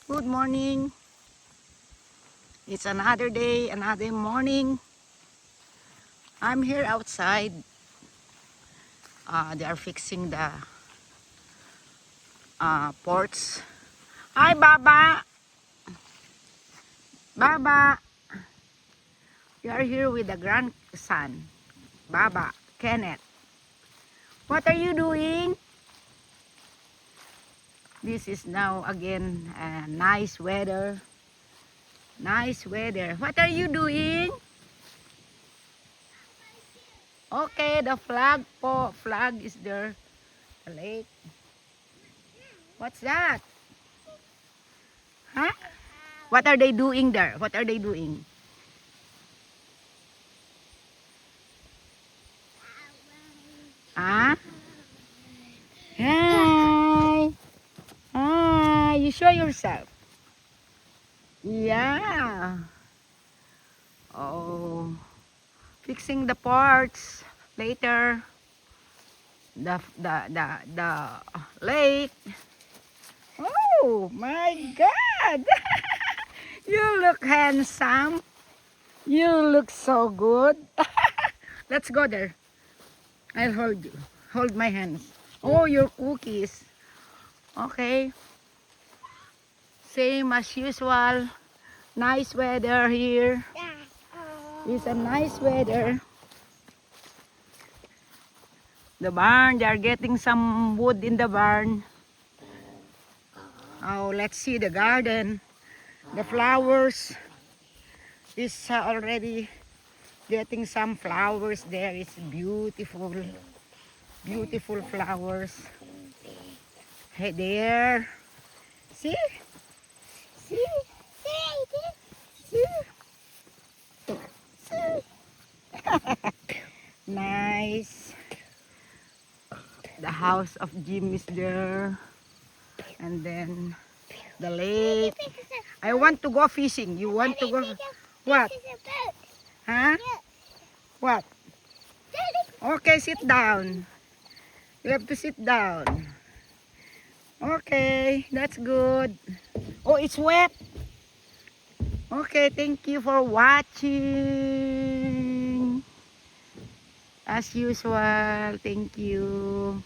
Good morning. It's another day, another morning. I'm here outside. They are fixing the ports. Hi, Baba. Baba. You are here with the grandson. Baba, Kenneth. What are you doing? This is now again nice weather. Nice weather. What are you doing? Okay, the flag po. Flag is there. The lake. What's that? Huh? What are they doing there? What are they doing? Huh? Hi. Hi. You show yourself. Yeah. Oh. Fixing the parts later. The lake. Oh my God. You look handsome. You look so good. Let's go there. I'll hold you. Hold my hands. Oh, your cookies. Okay. Same as usual. Nice weather here. It's a nice weather. The barn, they are getting some wood in the barn. Oh, let's see the garden. The flowers is already getting some flowers there. It's beautiful. Beautiful flowers. Hey there. See? See? See? See? Nice. The house of Jim is there. And then the lake. I want to go fishing. You want to go? What? Huh? What? Okay, sit down. You have to sit down. Okay, that's good. Oh, it's wet. Okay, thank you for watching. As usual, thank you.